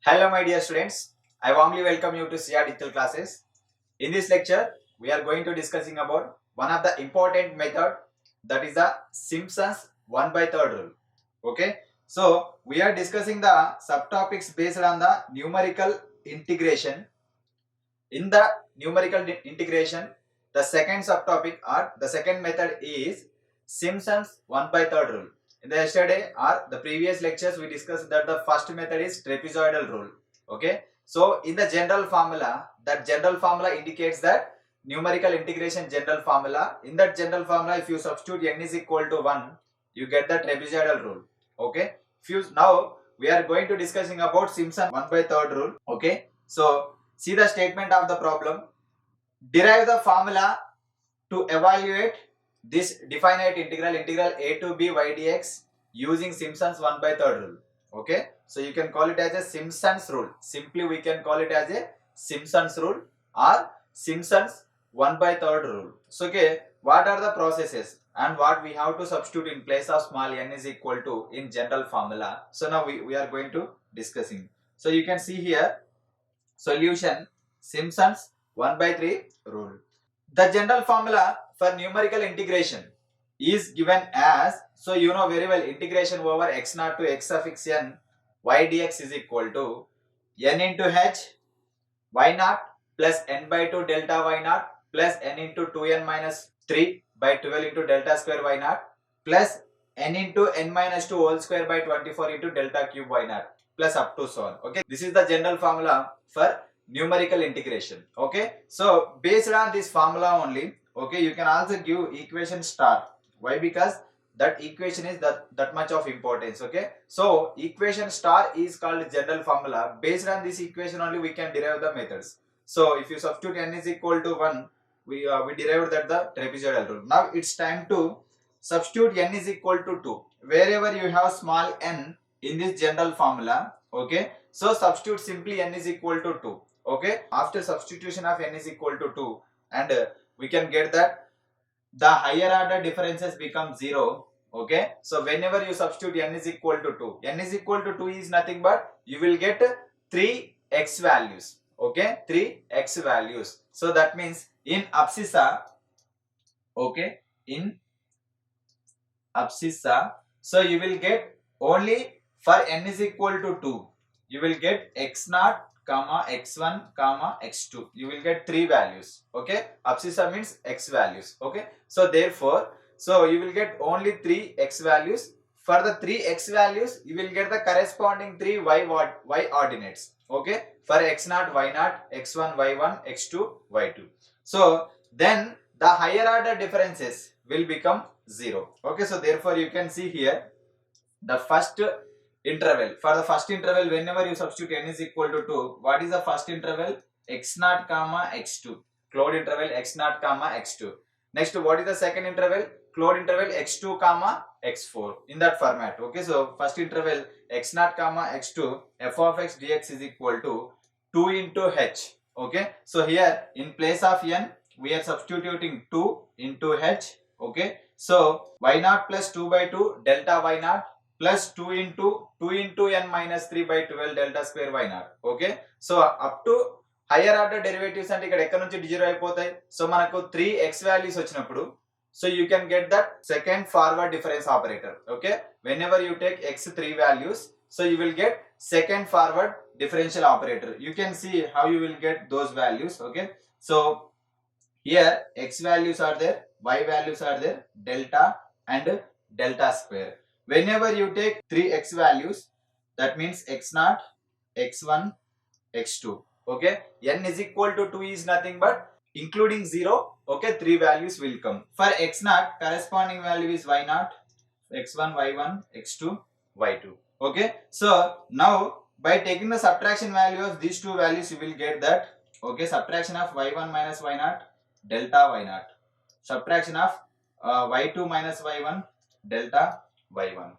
Hello my dear students, I warmly welcome you to CR Digital Classes. In this lecture, we are going to discussing about one of the important method, that is the Simpsons 1 by 3rd rule. Okay, so we are discussing the subtopics based on the numerical integration. In the numerical integration, the second subtopic or the second method is Simpsons 1 by 3rd rule. In the yesterday or the previous lectures, we discussed that the first method is trapezoidal rule. Okay, so in the general formula, that general formula indicates that numerical integration general formula. In that general formula, if you substitute n is equal to 1, you get the trapezoidal rule. Okay, now we are going to discussing about Simpson 1 by 3rd rule. Okay, so see the statement of the problem. Derive the formula to evaluate this definite integral a to b y dx using Simpson's 1 by 3rd rule. Okay, so you can call it as a Simpson's rule. Simply we can call it as a Simpson's rule or Simpson's 1 by 3rd rule. So okay, what are the processes and what we have to substitute in place of small n is equal to in general formula. So now we are going to discussing. So you can see here solution Simpson's 1 by 3 rule. The general formula for numerical integration is given as, so you know very well, integration over x naught to x suffix n y dx is equal to n into h y naught plus n by 2 delta y naught plus n into 2n minus 3 by 12 into delta square y naught plus n into n minus 2 whole square by 24 into delta cube y naught plus up to so on. Okay, this is the general formula for numerical integration. Okay, so based on this formula only, okay, you can also give equation star. Why? Because that equation is that much of importance. Okay, so equation star is called general formula. Based on this equation only we can derive the methods. So if you substitute n is equal to 1, we derived that the trapezoidal rule. Now it's time to substitute n is equal to 2 wherever you have small n in this general formula. Okay, so substitute simply n is equal to 2. Okay, after substitution of n is equal to 2, and we can get that the higher order differences become 0. Okay, so whenever you substitute n is equal to 2, n is equal to 2 is nothing but you will get 3 x values. Okay, 3 x values. So that means in abscissa, okay, in abscissa, so you will get only for n is equal to 2, you will get x naught comma x1 comma x2. You will get 3 values. Okay, abscissa means x values. Okay, so therefore, so you will get only 3 x values. For the 3 x values, you will get the corresponding 3 y ordinates. Okay, for x0, y0, x1, y1, x2, y2. So then the higher order differences will become 0. Okay, so therefore you can see here the first interval. For the first interval, whenever you substitute n is equal to 2, what is the first interval? x0 comma x2. Closed interval x0 comma x2. Next, what is the second interval? Closed interval x2 comma x4. In that format. Okay, so first interval x0 comma x2, f of x dx is equal to 2 into h. Okay, so here in place of n, we are substituting 2 into h. Okay, so y0 plus 2 by 2 delta y0 plus 2 into n minus 3 by 12 delta square y0. Okay, so up to higher order derivatives అంటే ఇక్కడ ఎక్కడ నుంచి డిజిరో అయిపోతాయి. So మనకు 3x values వచ్చినప్పుడు, so you can get that second forward difference operator. Okay, whenever you take x 3 values, so you will get second forward differential operator. You can see how you will get those values. Okay, so here x values are there, y values are there, delta and delta square. Whenever you take 3x values, that means x0, x1, x2. Okay, n is equal to 2 is nothing but including 0. Okay, 3 values will come. For x0, corresponding value is y0, x1, y1, x2, y2. Okay, so now by taking the subtraction value of these two values, you will get that. Okay, subtraction of y1 minus y0, delta y0. Subtraction of y2 minus y1, delta y1.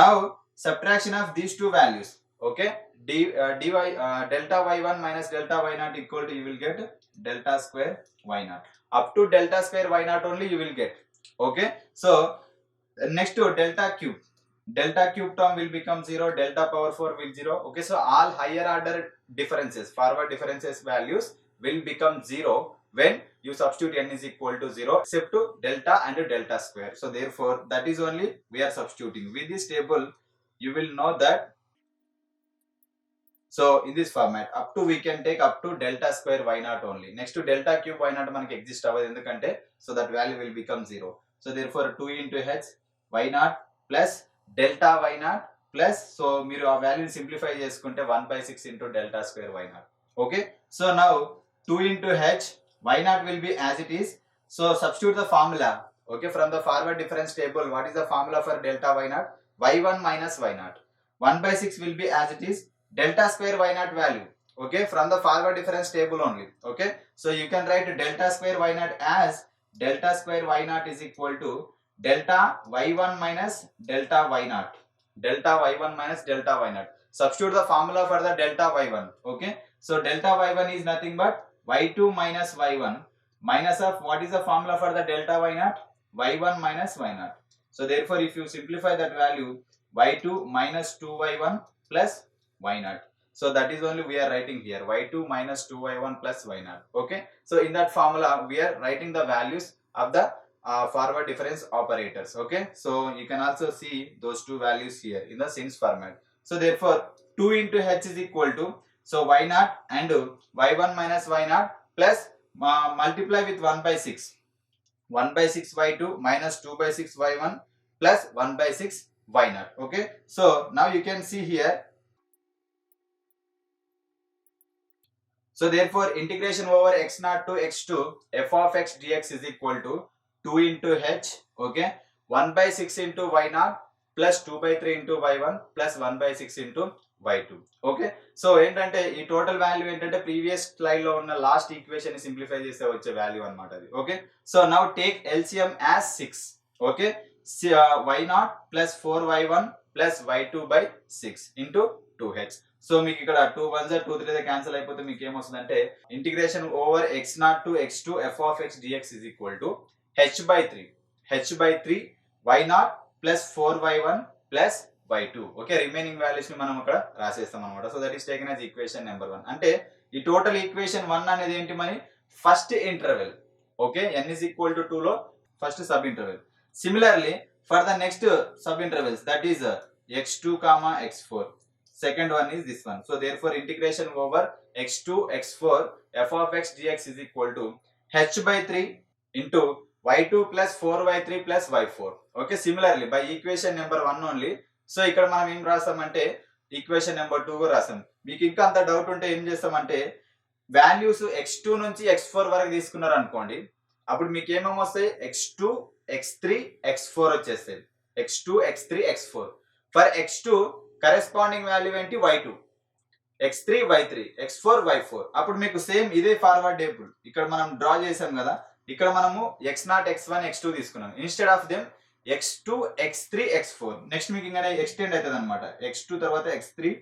Now subtraction of these two values. Okay, delta y1 minus delta y0 equal to, you will get delta square y0. Up to delta square y0 only you will get. Okay, so next to delta cube. delta cube term will become 0, delta power 4 will 0. Okay, so all higher order differences, forward differences values will become 0 when you substitute n is equal to 0 except to delta and delta square. So therefore that is only we are substituting. With this table you will know that. So in this format up to we can take up to delta square y naught only. Next to delta cube y naught manaki exist avadu endukante, so that value will become 0. So therefore 2 into h y naught plus delta y naught plus, so మీరు ఆ value simplify చేసుకుంటే 1 by 6 into delta square y naught. Okay, so now 2 into h y naught will be as it is. So substitute the formula. Okay, from the forward difference table, what is the formula for delta y naught? y1 minus y naught. 1 by 6 will be as it is, delta square y naught value. Okay, from the forward difference table only. Okay, so you can write delta square y naught as delta square y naught is equal to delta y1 minus delta y naught. Delta y1 minus delta y naught. Substitute the formula for the delta y1. Okay, so delta y1 is nothing but y2 minus y1 minus of what is the formula for the delta y naught? y1 minus y naught. So therefore if you simplify that value, y2 minus 2y1 plus y naught. So that is only we are writing here, y2 minus 2y1 plus y naught. Okay, so in that formula we are writing the values of the forward difference operators. Okay, so you can also see those two values here in the since format. So therefore 2 into h is equal to, so y naught and y1 minus y naught plus multiply with 1 by 6, 1 by 6 y2 minus 2 by 6 y1 plus 1 by 6 y naught. Okay, so now you can see here. So therefore integration over x naught to x2 f of x dx is equal to 2 into h, okay, 1 by 6 into y naught plus 2 by 3 into y1 plus 1 by 6 into y2. Okay, so ఏంటంటే ఈ total value ఏంటంటే previous slide లో ఉన్న last equation ని simplify చేస్తే వచ్చే value అన్నమాట అది. Okay, so now take LCM as 6. Okay, y0 plus 4y1 plus y2 by 6 into 2h. So మీకు ఇక్కడ 2 1s 2 3 క్యాన్సిల్ అయిపోతే మీకు ఏమొస్తుందంటే integration over x0 to x2 f of x dx is equal to h by 3 y0 plus 4y1 plus y2. Okay, remaining values ని మనం ఇక్కడ రాసేస్తాం అన్నమాట. So that is taken as equation number 1. అంటే ఈ total equation 1 అనేది ఏంటి మరి first interval. Okay, n is equal to 2 లో first sub interval. Similarly for the next sub intervals, that is x2 x4. Second one is this one. So therefore integration over x2 x4 f of x dx is equal to h by 3 into y2 plus 4y3 plus y4. Okay, similarly by equation number 1 only. So ఇక్కడ మనం ఏం రాస్తామంటే equation number 2 రాస్తాం. మీకు ఇంకా అంత doubt ఉంటే ఏం చేస్తామంటే వాల్యూస్ x2 నుంచి x4 వరకు తీసుకున్నారు అనుకోండి, అప్పుడు మీకు ఏమేమి వస్తాయి, x2 x3 x4 వచ్చేస్తాయి. x2 x3 x4. For x2 corresponding value ఏంటి, y2, x3 y3 x4 y4. అప్పుడు మీకు సేమ్ ఇదే ఫార్వర్డ్ టేబుల్ ఇక్కడ మనం డ్రా చేసాం కదా, ఇక్కడ మనము x0 x1 x2 తీసుకున్నాం. Instead of them x2 x3 x4. Next మీకు ఇంకా ఎక్స్టెండ్ అవుతుంది అనమాట, x2 తర్వాత x3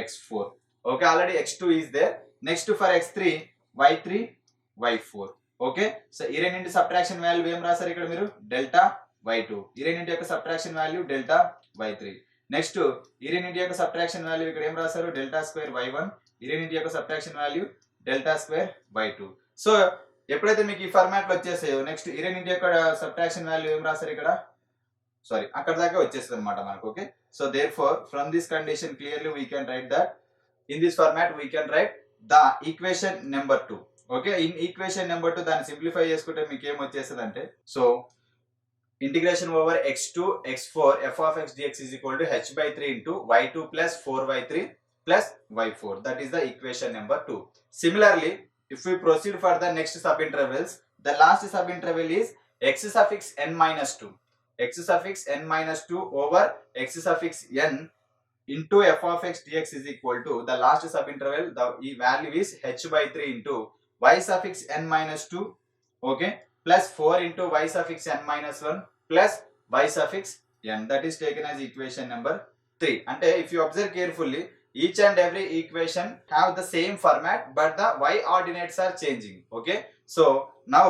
x4. Okay, already x2 is there. Next for x3 y3 y4. Okay, so ఈ రెండింటి సబ్ట్రాక్షన్ వాల్యూ ఏం రాస్తారు ఇక్కడ మీరు, డెల్టా y2. ఈ రెండింటి యొక్క subtraction value delta y3. Next ఈ రెండింటి యొక్క సబ్ట్రాక్షన్ వాల్యూ ఇక్కడ ఏం రాస్తారు, డెల్టా స్క్వేర్ y1. ఈ రెండింటి యొక్క subtraction value delta square y2. So ఎప్పుడైతే మీకు ఈ ఫార్మాట్ లో వచ్చేసాయో నెక్స్ట్ ఈ రెండింటి యొక్క సబ్ట్రాక్షన్ వాల్యూ ఏం రాస్తారు ఇక్కడ, సారీ అక్కడ దాకా వచ్చేస్తుంది అనమాట మనకు. Okay, so therefore from this condition clearly we can write that in this format we can write the equation number 2. Okay, in equation number 2 దాన్ని సింప్లిఫై చేసుకుంటే మీకు ఏం వచ్చేస్తుంది అంటే, so integration over x2 x4 f of x dx is equal to h by 3 into y2 plus 4y3 plus y4. That is the equation number 2. Similarly, if we proceed for the next subintervals, the last subinterval is x suffix n minus 2. X suffix n minus 2 over x suffix n into f of x dx is equal to the last subinterval, the value is h by 3 into y suffix n minus 2, okay, plus 4 into y suffix n minus 1 plus y suffix n. That is taken as equation number 3. And if you observe carefully, each and every equation have the same format but the y ordinates are changing. Okay, so now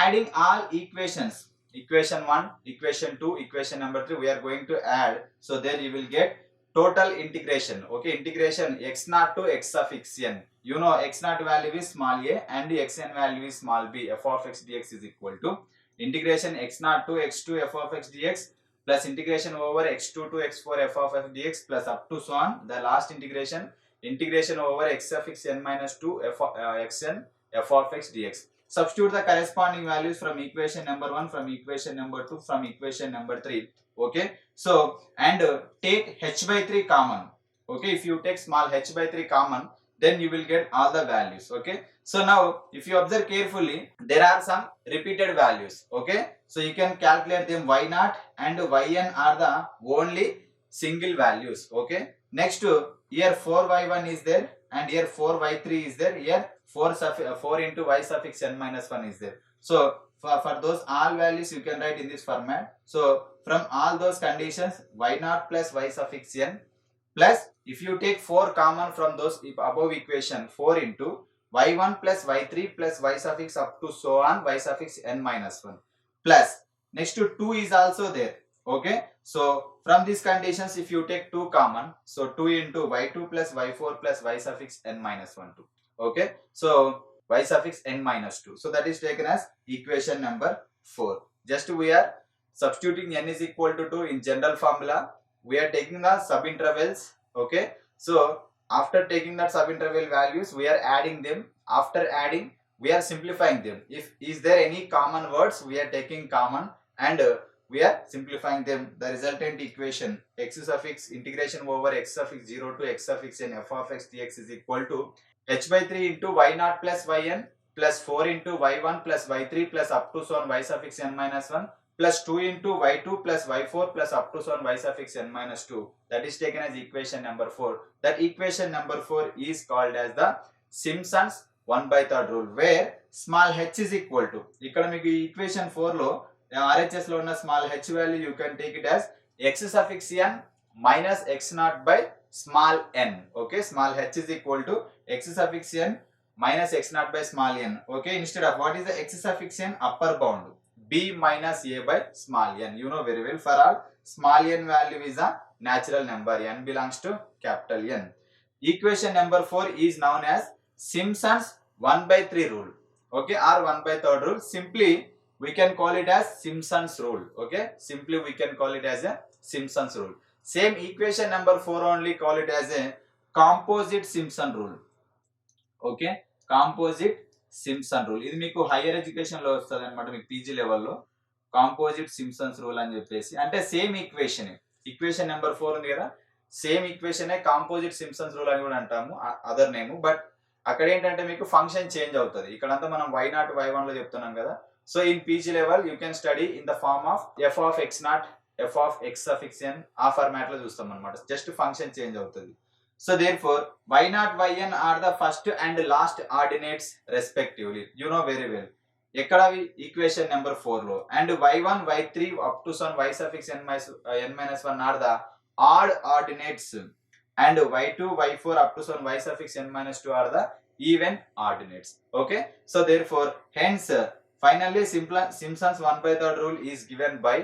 adding all equations equation 1, equation 2, equation number 3 we are going to add. So there you will get total integration. Okay, integration x naught to x of xn. You know x naught value is small a and the xn value is small b. F of x dx is equal to integration x naught to x2 f of x dx plus integration over x2 to x4 f of x dx plus up to so on. The last integration over x of x n minus 2 f of xn f of x dx. Substitute the corresponding values from equation number 1, from equation number 2, from equation number 3. Okay, so and take h by 3 common. Okay, if you take small h by 3 common, then you will get all the values. Okay, so now if you observe carefully, there are some repeated values. Okay, so you can calculate them. Y naught and yn are the only single values. Okay, next here 4y1 is there and here 4y3 is there. Here 4 into y suffix n minus 1 is there. So for those all values you can write in this format. So from all those conditions, y naught plus y suffix n plus, if you take 4 common from those above equation, 4 into y1 plus y3 plus y suffix up to so on y suffix n minus 1 plus next to 2 is also there. Okay, so from these conditions if you take 2 common, so 2 into y2 plus y4 plus y suffix n minus 1 2. Okay, so y suffix n minus 2. So that is taken as equation number 4. Just we are substituting n is equal to 2 in general formula. We are taking the subintervals. Okay, so after taking that subinterval values, we are adding them. After adding, we are simplifying them. If is there any common words, we are taking common and we are simplifying them. The resultant equation x suffix integration over x suffix 0 to x suffix n f of x dx is equal to h by 3 into y naught plus yn plus 4 into y1 plus y3 plus up to so on y suffix n minus 1 plus 2 into y2 plus y4 plus up to so on y suffix n minus 2. That is taken as equation number 4. That equation number 4 is called as the Simpson's 1/3 rule, where small h is equal to, ikkada meeku equation 4 lo RHS lo unna small h value you can take it as x suffix n minus x naught by small n. Okay, small h is equal to x suffix n minus x naught by small n. Okay, instead of what is the x suffix n upper bound, b minus a by small n. You know very well, for all small n value is a natural number, n belongs to capital N. Equation number 4 is known as Simpson's 1/3 rule. Okay, or 1/3 rule. Simply we can call it as Simpson's rule. Okay, simply we can call it as a Simpson's rule. Same equation number 4 only call it as a composite Simpson rule. Okay, composite Simpson rule. ఇది మీకు higher education లో వస్తుంది అనమాట, మీకు PG లెవెల్లో composite Simpson's rule అని చెప్పేసి. అంటే సేమ్ ఈక్వేషన్ నెంబర్ 4 ఉంది కదా, same equation composite Simpson's rule అని కూడా అంటాము, అదర్ నేమ్. బట్ అక్కడ ఏంటంటే మీకు ఫంక్షన్ చేంజ్ అవుతుంది. ఇక్కడంతా మనం y నాట్ y1 లో చెప్తున్నాం కదా. So in PG level you can study in the form of f of x not f of x suffix n, ఆ ఫార్మాట్ లో చూస్తాం అనమాట. జస్ట్ ఫంక్షన్ చేంజ్ అవుతుంది. So therefore y naught yn are the first and last ordinates respectively. You know very well. ఎక్కడ equation number 4 లో, and y1 y3 up to some y suffix n minus 1 are the odd ordinates and y2 y4 up to some y suffix n minus 2 are the even ordinates. Okay, so therefore hence finally Simpson's 1/3 rule is given by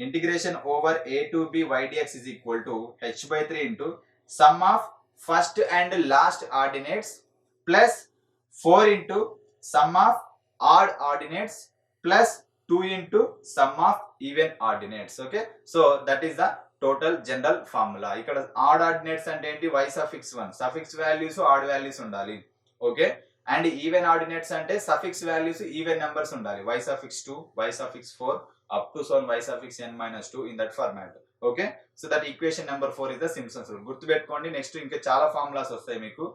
integration over a to b y dx is equal to h by 3 into sum of first and last ordinates plus 4 into sum of odd ordinates plus 2 into sum of even ordinates. Okay, so that is the total general formula. ikkada odd ordinates ante enti y suffix 1 suffix values odd values undali. Okay, and even ordinates ante suffix values even numbers undali, y suffix 2 y suffix 4 up to so y suffix n minus 2 in that format. Okay, so that equation number 4 is the Simpson's rule. గుర్తు పెట్టుకోండి. Next ఇంకా చాలా formulas వస్తాయి మీకు.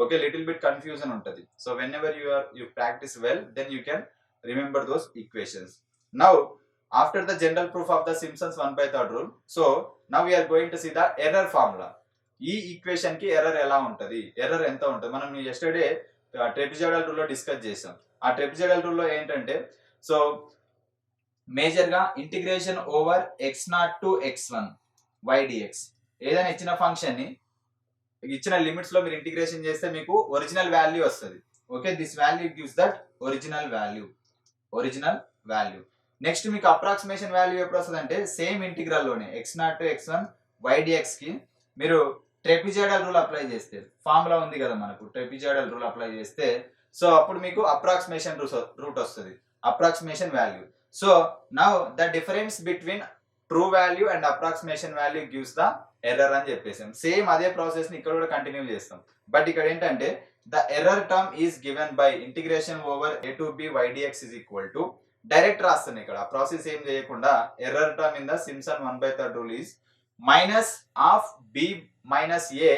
Okay, little bit confusion ఉంటుంది. So when ever you practice well, then you can remember those equations. Now after the general proof of the Simpson's 1/3 rule, so now we are going to see the error formula. ఈ equation కి error ఎలా ఉంటది, error ఎంత ఉంటది, మనం yesterday trapezoidal rule లో discuss చేసాం. ఆ ట్రెపిజాయిడల్ రూల్ లో ఏంటంటే, సో మేజర్ గా integration over x not to x1 y dx, ఏదైనా ఇచ్చిన ఫంక్షన్ ని ఇచ్చిన లిమిట్స్ లో మీరు ఇంటిగ్రేషన్ చేస్తే మీకు ఒరిజినల్ వాల్యూ వస్తుంది. Okay, this value gives that original value. Next మీకు అప్రాక్సిమేషన్ వాల్యూ ఎప్పుడు వస్తుంది అంటే సేమ్ ఇంటిగ్రల్ లోనే x0 to x1 y dx కి మీరు ట్రెపిజాయిడల్ రూల్ అప్లై చేస్తే, ఫార్ములా ఉంది కదా మనకు, ట్రెపిజాయిడల్ రూల్ అప్లై చేస్తే సో అప్పుడు మీకు అప్రాక్సిమేషన్ రూట్ వస్తుంది, approximation value. So now the difference between true value and approximation value gives the error అని చెప్పేసాం. సేమ్ అదే ప్రాసెస్ ని ఇక్కడ కూడా కంటిన్యూ చేస్తాం. బట్ ఇక్కడ ఏంటంటే the error term is given by integration over a to b y dx is equal to, direct రాస్తాను ఇక్కడ, ప్రాసెస్ ఏం చేయకుండా, error term in the Simpson 1/3 rule is minus of b minus a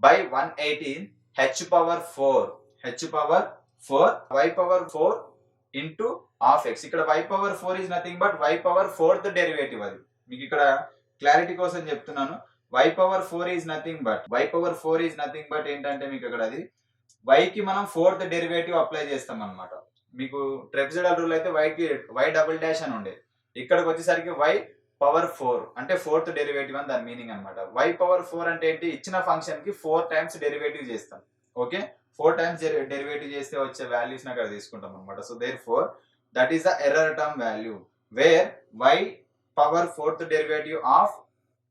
by 118 h power 4 y power 4 into of x. ఇక్కడ y power 4 is nothing but y power 4th derivative. అది మీకు ఇక్కడ clarity కోసం చెప్తున్నాను. y power 4 is nothing but ఏంటంటే మీకు ఇక్కడ అది y కి మనం 4th డెరివేటివ్ అప్లై చేస్తాం అన్నమాట. మీకు ట్రెపెజాయిడల్ రూల్ అయితే y డబుల్ డాష్ అని ఉండే, ఇక్కడికి వచ్చేసరికి y పవర్ 4 అంటే 4th డెరివేటివ్ అని దాని మీనింగ్ అన్నమాట. y పవర్ 4 అంటే ఏంటి, ఇచ్చిన ఫంక్షన్ కి 4 టైమ్స్ డెరివేటివ్ చేస్తాం. ఓకే, 4 టైమ్స్ డెరివేటివ్ చేస్తే వచ్చే వాల్యూస్ ని అక్కడ తీసుకుంటాం అన్నమాట. So therefore that is the error term value where y power 4th derivative of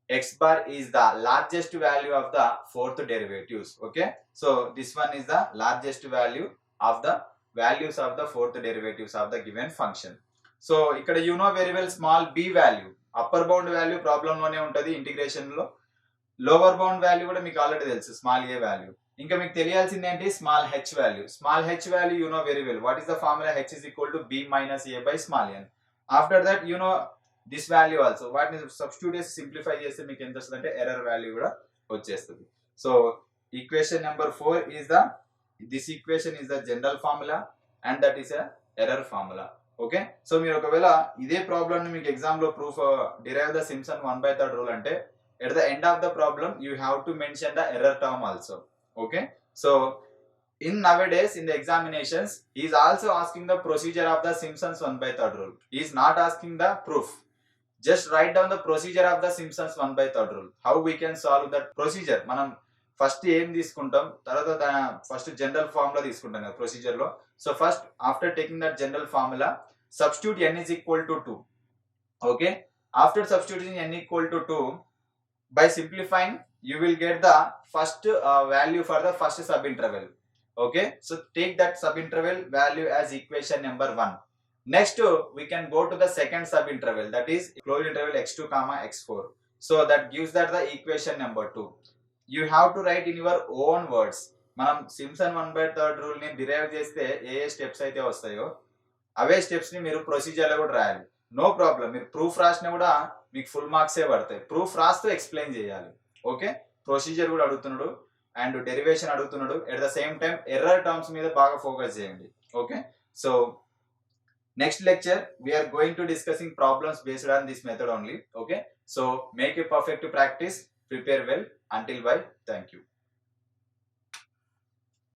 x bar is the largest value of the 4th derivatives. Okay, so this one is the largest value of the values of the 4th derivatives of the given function. So ఇక్కడ you know very well small b value, upper bound value problem లోనే ఉంటది integration లో, lower bound value కూడా మీకు already తెలుసు small a value. ఇంకా మీకు తెలియాల్సింది ఏంటి, small h value. Small h value you know very well, what is the formula, h is equal to b minus a by small n. after that you know this value also, వాటిని substitute చేసి simplify చేస్తే మీకు ఎంత వస్తుంది అంటే error value కూడా వచ్చేస్తుంది. So equation number 4 is the, this equation is the general formula and that is a error formula. Okay, so మీరు ఒకవేళ ఇదే ప్రాబ్లం ని మీకు ఎగ్జామ్ లో proof derive the Simpson 1/3 rule అంటే at the end of the problem you have to mention the error term also. Okay, so in nowadays in the examinations he is also asking the procedure of the Simpsons 1/3 rule. He is not asking the proof. Just write down the procedure of the Simpsons 1/3 rule. How we can solve that procedure? మనం first ఏం తీసుకుంటాం, తర్వాత first general formula తీసుకుంటాం కదా procedure లో. So first after taking that general formula substitute n is equal to 2. okay, after substituting n equal to 2, by simplifying you will get the first value for the first subinterval. okay, so take that subinterval value as equation number 1. next we can go to the second subinterval, that is closed interval x2 comma x4. so that gives that the equation number 2. you have to write in your own words. మనం Simpson 1/3 rule ని derive చేస్తే ఏ steps అయితే వస్తాయో అవే steps ని మీరు procedure లో కూడా రాయాలి. నో ప్రాబ్లం, మీరు ప్రూఫ్ రాసినా కూడా మీకు ఫుల్ మార్క్సే పడతాయి. ప్రూఫ్ రాస్తూ ఎక్స్ప్లెయిన్ చేయాలి. ఓకే, ప్రొసీజర్ కూడా అడుగుతున్నాడు అండ్ డెరివేషన్ అడుగుతున్నాడు, at the same time error terms మీద బాగా ఫోకస్ చేయండి. Okay, so next lecture we're going to discussing problems based on this method only. Okay, so make a perfect practice, prepare well. until bye, thank you.